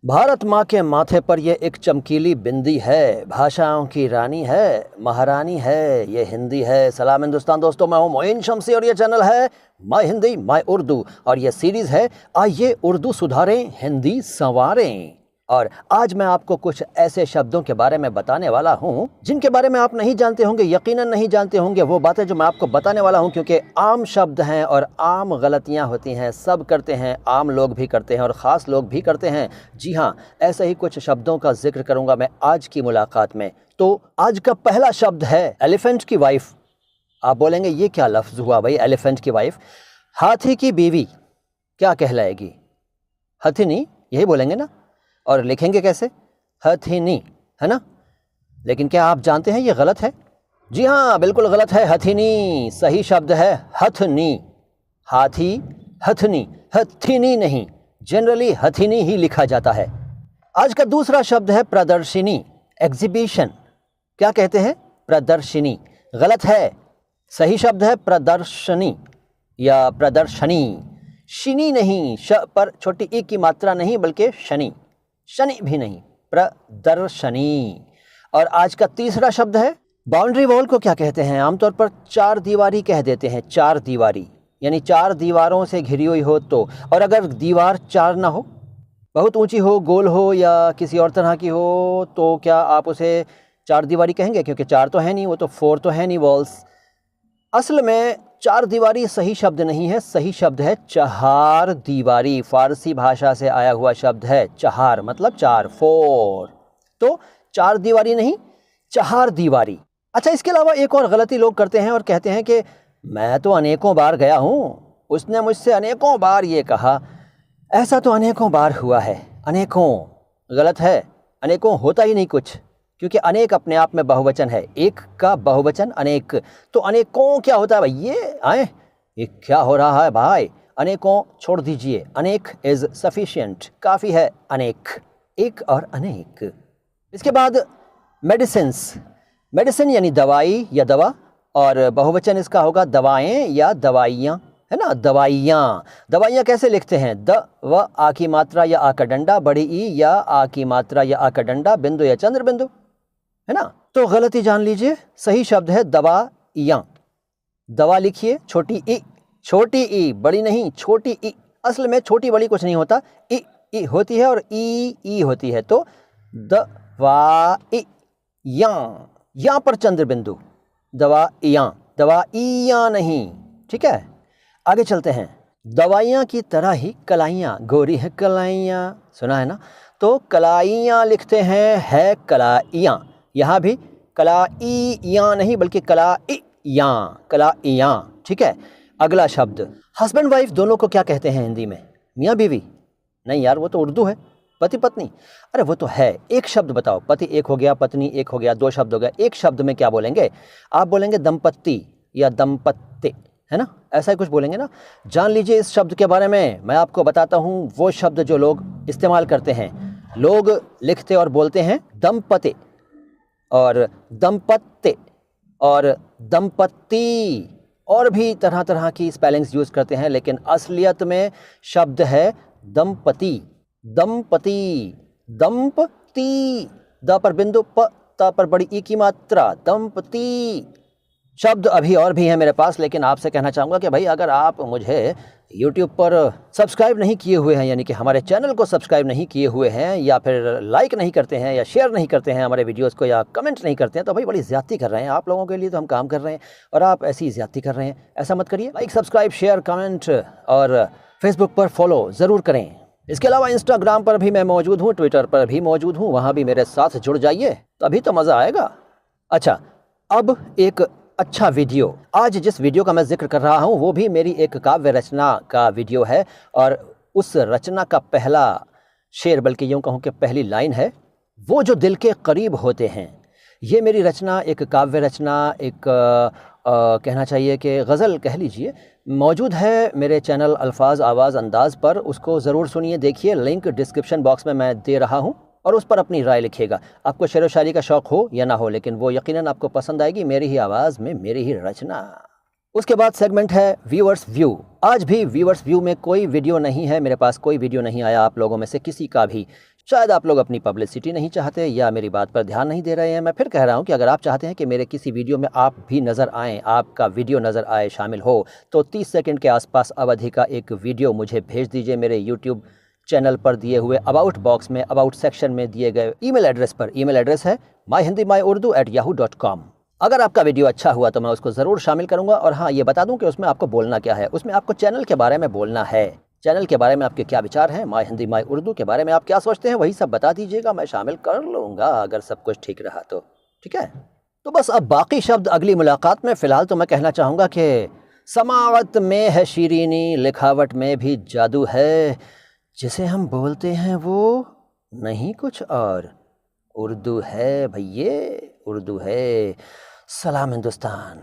भारत माँ के माथे पर ये एक चमकीली बिंदी है, भाषाओं की रानी है, महारानी है, ये हिंदी है। सलाम हिंदुस्तान दोस्तों, मैं हूँ मोइन शम्सी और ये चैनल है माय हिंदी माय उर्दू और ये सीरीज़ है आइए उर्दू सुधारें हिंदी संवारें। और आज मैं आपको कुछ ऐसे शब्दों के बारे में बताने वाला हूँ जिनके बारे में आप नहीं जानते होंगे, यकीनन नहीं जानते होंगे वो बातें जो मैं आपको बताने वाला हूँ, क्योंकि आम शब्द हैं और आम गलतियाँ होती हैं, सब करते हैं, आम लोग भी करते हैं और ख़ास लोग भी करते हैं। जी हाँ, ऐसे ही कुछ शब्दों का जिक्र करूँगा मैं आज की मुलाकात में। तो आज का पहला शब्द है एलिफेंट की वाइफ। आप बोलेंगे ये क्या लफ्ज़ हुआ भाई, एलिफेंट की वाइफ? हाथी की बीवी क्या कहलाएगी? हथिनी, यही बोलेंगे ना। और लिखेंगे कैसे? हथिनी, है ना। लेकिन क्या आप जानते हैं ये गलत है? जी हाँ, बिल्कुल गलत है। हथिनी सही शब्द है, हथनी। हाथी हथनी, हथिनी नहीं। जनरली हथिनी ही लिखा जाता है। आज का दूसरा शब्द है प्रदर्शनी, एग्जीबिशन। क्या कहते हैं? प्रदर्शनी। गलत है, सही शब्द है प्रदर्शनी या प्रदर्शनी। शिनी नहीं, श पर छोटी ई की मात्रा नहीं बल्कि शनि, शनि भी नहीं, प्रदर्शनी। और आज का तीसरा शब्द है बाउंड्री वॉल। को क्या कहते हैं? आमतौर पर चार दीवारी कह देते हैं। चार दीवारी यानी चार दीवारों से घिरी हुई हो तो। और अगर दीवार चार ना हो, बहुत ऊंची हो, गोल हो या किसी और तरह की हो, तो क्या आप उसे चार दीवारी कहेंगे? क्योंकि चार तो है नहीं, वो तो फोर तो है नहीं, वॉल्स। असल में चार दीवारी सही शब्द नहीं है, सही शब्द है चहार दीवारी। फारसी भाषा से आया हुआ शब्द है चहार, मतलब चार, फोर। तो चार दीवारी नहीं, चहार दीवारी। अच्छा, इसके अलावा एक और गलती लोग करते हैं और कहते हैं कि मैं तो अनेकों बार गया हूँ, उसने मुझसे अनेकों बार ये कहा। ऐसा तो अनेकों बार हुआ है, अनेकों गलत है। अनेकों होता ही नहीं कुछ, क्योंकि अनेक अपने आप में बहुवचन है। एक का बहुवचन अनेक, तो अनेकों क्या होता है भाई? ये क्या हो रहा है भाई? अनेकों छोड़ दीजिए, अनेक इज सफिशिएंट, काफ़ी है अनेक, एक और अनेक। इसके बाद मेडिसिन्स। मेडिसिन यानी दवाई या दवा, और बहुवचन इसका होगा दवाएं या दवाइयाँ, है ना। दवाइयाँ, दवाइयाँ कैसे लिखते हैं? द व आ की मात्रा या आ का डंडा, बड़ी ई या आ की मात्रा या आ का डंडा, बिंदु या चंद्र बिंदु, है ना। तो गलती जान लीजिए, सही शब्द है दवाइयाँ। दवा लिखिए छोटी ई, छोटी ई, बड़ी नहीं, छोटी ई। असल में छोटी बड़ी कुछ नहीं होता, ई होती है और ई होती है। तो दवाइयाँ, यहाँ पर चंद्र बिंदु, दवाइयाँ, दवाइयाँ नहीं, ठीक है। आगे चलते हैं। दवाइयाँ की तरह ही कलाइयाँ, गोरी है कलाइयाँ, सुना है ना। तो कलाइयाँ लिखते हैं, है कलाइयाँ। यहाँ भी कलाइयाँ नहीं बल्कि कलाइयाँ, कलाइयाँ, ठीक है। अगला शब्द, हस्बैंड वाइफ दोनों को क्या कहते हैं हिंदी में? मियाँ बीवी? नहीं यार, वो तो उर्दू है। पति पत्नी? अरे वो तो है। एक शब्द बताओ, पति एक हो गया, पत्नी एक हो गया, दो शब्द हो गया। एक शब्द में क्या बोलेंगे? आप बोलेंगे दंपत्ति या दंपत्ति, है ना, ऐसा ही कुछ बोलेंगे ना। जान लीजिए इस शब्द के बारे में। मैं आपको बताता हूँ वो शब्द जो लोग इस्तेमाल करते हैं। लोग लिखते और बोलते हैं दंपति और दंपत्ति और दंपत्ति, और भी तरह तरह की स्पेलिंग्स यूज़ करते हैं, लेकिन असलियत में शब्द है दंपति, दंपति, दंपति। द पर बिंदु, प त पर बड़ी ई की मात्रा, दंपति। शब्द अभी और भी हैं मेरे पास, लेकिन आपसे कहना चाहूँगा कि भाई अगर आप मुझे YouTube पर सब्सक्राइब नहीं किए हुए हैं, यानी कि हमारे चैनल को सब्सक्राइब नहीं किए हुए हैं, या फिर लाइक नहीं करते हैं या शेयर नहीं करते हैं हमारे वीडियोस को, या कमेंट नहीं करते हैं, तो भाई बड़ी ज़्यादती कर रहे हैं। आप लोगों के लिए तो हम काम कर रहे हैं और आप ऐसी ज़्यादती कर रहे हैं। ऐसा मत करिए। लाइक, सब्सक्राइब, शेयर, कमेंट और फेसबुक पर फॉलो ज़रूर करें। इसके अलावा इंस्टाग्राम पर भी मैं मौजूद हूँ, ट्विटर पर भी मौजूद हूँ, वहाँ भी मेरे साथ जुड़ जाइए, तभी तो मज़ा आएगा। अच्छा, अब एक अच्छा वीडियो। आज जिस वीडियो का मैं जिक्र कर रहा हूँ वो भी मेरी एक काव्य रचना का वीडियो है, और उस रचना का पहला शेर, बल्कि यूँ कहूँ कि पहली लाइन है, वो जो दिल के करीब होते हैं। ये मेरी रचना, एक काव्य रचना, एक कहना चाहिए कि गज़ल कह लीजिए, मौजूद है मेरे चैनल अल्फाज आवाज़ अंदाज़ पर। उसको ज़रूर सुनिए, देखिए, लिंक डिस्क्रिप्शन बॉक्स में मैं दे रहा हूँ, और उस पर अपनी राय लिखिएगा। आपको शेर व शायरी का शौक़ हो या ना हो, लेकिन वो यकीनन आपको पसंद आएगी, मेरी ही आवाज़ में मेरी ही रचना। उसके बाद सेगमेंट है व्यूअर्स व्यू। आज भी व्यूअर्स व्यू में कोई वीडियो नहीं है, मेरे पास कोई वीडियो नहीं आया आप लोगों में से किसी का भी। शायद आप लोग अपनी पब्लिसिटी नहीं चाहते या मेरी बात पर ध्यान नहीं दे रहे हैं। मैं फिर कह रहा हूं कि अगर आप चाहते हैं कि मेरे किसी वीडियो में आप भी नज़र आएँ, आपका वीडियो नज़र आए, शामिल हो, तो 30 सेकंड के आसपास अवधि का एक वीडियो मुझे भेज दीजिए मेरे यूट्यूब चैनल पर दिए हुए अबाउट बॉक्स में, अबाउट सेक्शन में दिए गए ईमेल एड्रेस पर। ईमेल एड्रेस है myhindimyurdu@yahoo.com। अगर आपका वीडियो अच्छा हुआ तो मैं उसको ज़रूर शामिल करूँगा। और हाँ, ये बता दूँ कि उसमें आपको बोलना क्या है। उसमें आपको चैनल के बारे में बोलना है। चैनल के बारे में आपके क्या विचार हैं, माय हिंदी माय उर्दू के बारे में आप क्या सोचते हैं, वही सब बता दीजिएगा। मैं शामिल कर लूँगा अगर सब कुछ ठीक रहा तो। ठीक है, तो बस अब बाकी शब्द अगली मुलाकात में। फ़िलहाल तो मैं कहना चाहूँगा कि समावत में है शीरीनी, लिखावट में भी जादू है, जिसे हम बोलते हैं वो नहीं कुछ और, उर्दू है भैये, उर्दू है। सलाम हिंदुस्तान।